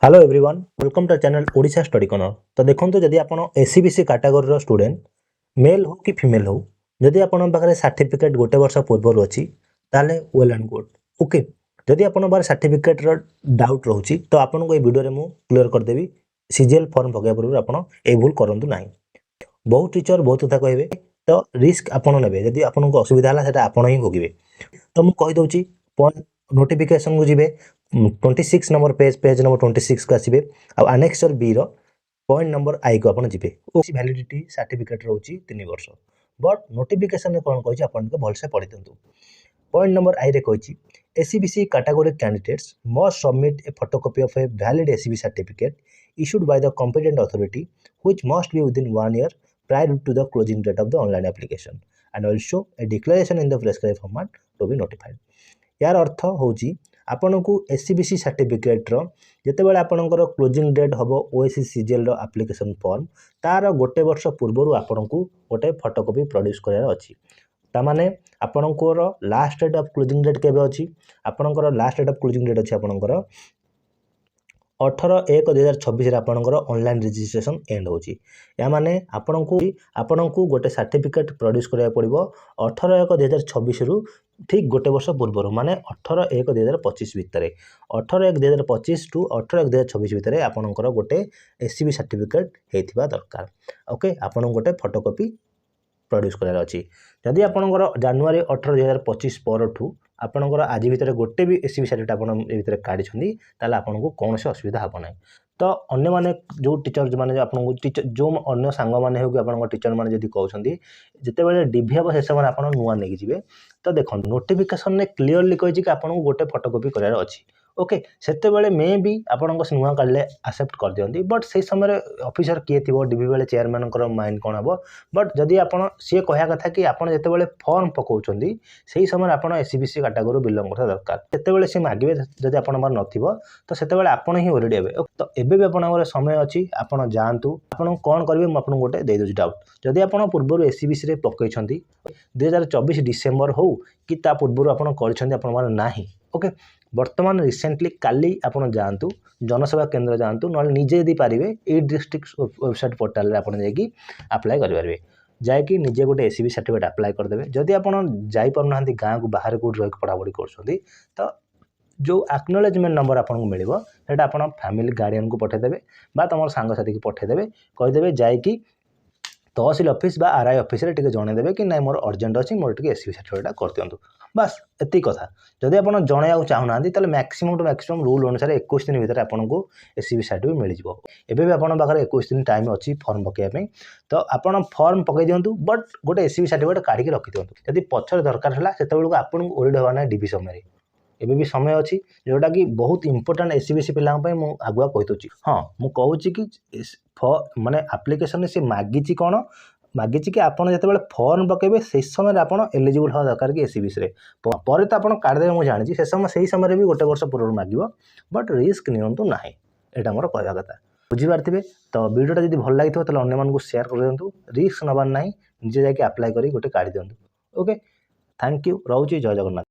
Hello everyone welcome to channel Odisha study corner. तो देखो जदि आप एससीबीसी कैटेगरी स्टूडेंट मेल हो कि फीमेल हो जदि आपन पाखे सर्टिफिकेट गोटे वर्ष पूर्व अच्छी ताले वेल एंड गुड ओके। जदि आपन पाखे सर्टिफिकेट डाउट रोची तो आपको ये वीडियो मु क्लियर करदेवी। सीजीएल फॉर्म पकड़ा पूर्व आप भूल करूँ ना। बहुत टीचर बहुत कथा कहे तो रिस्क आपड़ ने जदि आपको असुविधा है आपड़ ही भोगे। तो मुझे कहीदे नोटिफिकेशन को जी 26 नंबर पेज नंबर 26 को आसवे आनेक्सर बी पॉइंट नंबर आई को आप जी वैलिडिटी सर्टिफिकेट रोची 3 वर्ष बट नोटिफिकेशन कौन कही आप भलसे पढ़ी दिंतु। पॉइंट नंबर आई रे कही SCBC category candidates must submit A photocopy of a valid SCB certificate issued by the competent authority which must be within 1 year prior to the closing date of the online application and also a declaration in the prescribed format to be notified। यार अर्थ होची आपन को SCBC certificate रो जेतेबेले आपनकर closing date हबो OSC CGL रो application form तार गोटे वर्ष पूर्व आपन को गोटे फोटोकॉपी प्रोड्यूस करार अछि। तामाने आपनकर last date of closing date केबे अछि आपनकर last date of closing date अछि आपनकर 18/1/2026 आपनकर ऑनलाइन रजिस्ट्रेशन एंड होची। या माने आपनकु गोटे सर्टिफिकेट प्रोड्यूस करिया पड़िबो 18/1/2026 रु ठीक गोटे वर्ष पूर्व माने 18/1/2025 भितर 18/1/2025 टू 18/1/2026 भितर आपनकर गोटे एससीबी सर्टिफिकेट हेतिबा दरकार। ओके आपन गोटे फोटोकॉपी प्रोड्यूस करार अछि। जदि आपनकर जनवरी 18/2025 परठू आपनकर आज भितर गोटे भी एससीबी सर्टिफिकेट आपन भितर काढी छथि ताले आपनको कोनोसी असुविधा हबो नै। तो अन्य माने जो टीचर माने आपनको टीचर जो अन्य सांग माने हो कि आपनको टीचर माने जदि कहउछन्ती जेतेबेले डीवी हबो से समय आपन नुवा नेकी जिवे तो देखो नोटिफिकेशन ने क्लियरली कहि कि आपनको गोटे फोटोकॉपी करार अछि। ओके सेते बेले मे भी आपनको नुआ काढले एक्सेप्ट कर दियंती बट से समय ऑफिसर किए थिबो डीवी बेले चेयरमैन कर माइंड कोन हबो बट जदि आपन से कहया कथा कि आपन जेते बेले फॉर्म पकाउछन्ती सेही समय आपन एससीबीसी कैटेगरी बिलोंग करता दरकार। जेते बेले से मागिबे जदि आपन मार नथिबो तो सेते बेले आपन ही ऑलरेडी हेबे। तो एबे भी आपन समय अछि आपन जानतु आपन कोन करबे म आपन गोटे दे दोछि डाउट। जदि आपन पूर्व एससीबीसी रे पकैछन्ती 2024 डिसेंबर हो कि ता पूर्व आपन करछन्ती आपन मार नाही ओके। वर्तमान रिसेंटली काली आपन जानतु जनसेवा केंद्र जानतु न निजे यदि पारिबे ए डिस्ट्रिक्ट वेबसाइट पोर्टल रे आपन जाई कि अप्लाई करि पारिबे जाय निजे गोटे एससीबी सर्टिफिकेट अप्लाई करदेबे। जदि आपन जाई पारनांती गाँ को बाहर को रही पढ़ापढ़ी करछन्ती तो जो एक्नॉलेजमेंट नंबर आपको मिलिबो सेटा आपन फैमिली गार्डियन को पठे देबे बा तमर सांग साथी को पठे देबे कहि देबे जाय कि तहसील ऑफिस बा आरआई ऑफिस रे टिके जणे देबे कि नै मोर अर्जेंट अछि मोर टिके एससीबी सर्टिफिकेट कर दियंतु बस एति कथा। जदि आपन जणेया चाहू नांती तले मैक्सिमम टू मैक्सिमम रूल अनुसार 21 दिन भीतर आपनको एससीबी सर्टिफिकेट मिल जिवो। एबे भी आपन पाखरे 21 दिन टाइम अछि फॉर्म पकेया पे तो आपन फॉर्म पके दियंतु बट गोटे एससीबी सर्टिफिकेट काढी के रखि दियंतु। जदि पछर दरकार हला सेते बेलको आपन ओरिड होवा नै डीबी समय रे एबे भी समय अछि जोटा कि बहुत इंपोर्टेंट एससीबीसी पिलां पे मु आगुआ कहितोची। हां मु कहूची कि माने एप्लीकेशन से मागिची कोन मागिची कि आपन जेतेबेले फॉर्म पकेबे से समय आपन एलिजिबल हो दरकार कि एससीबीसी रे परे तो आपन काढ देबे मु जानि से समय सही समय रे भी गोटे वर्ष पूर्व मागिबो बट रिस्क नियंतु नाही एटा मोर कहबा कथा बुझी पारथिबे। तो वीडियोटा जदि भल लागिथो तले अन्य मानकु शेयर कर दियंतु रिस्क नबार नाही निजे जाके अप्लाई करी गोटे काढी दियंतु ओके। थैंक यू रहउची जय जगन्नाथ।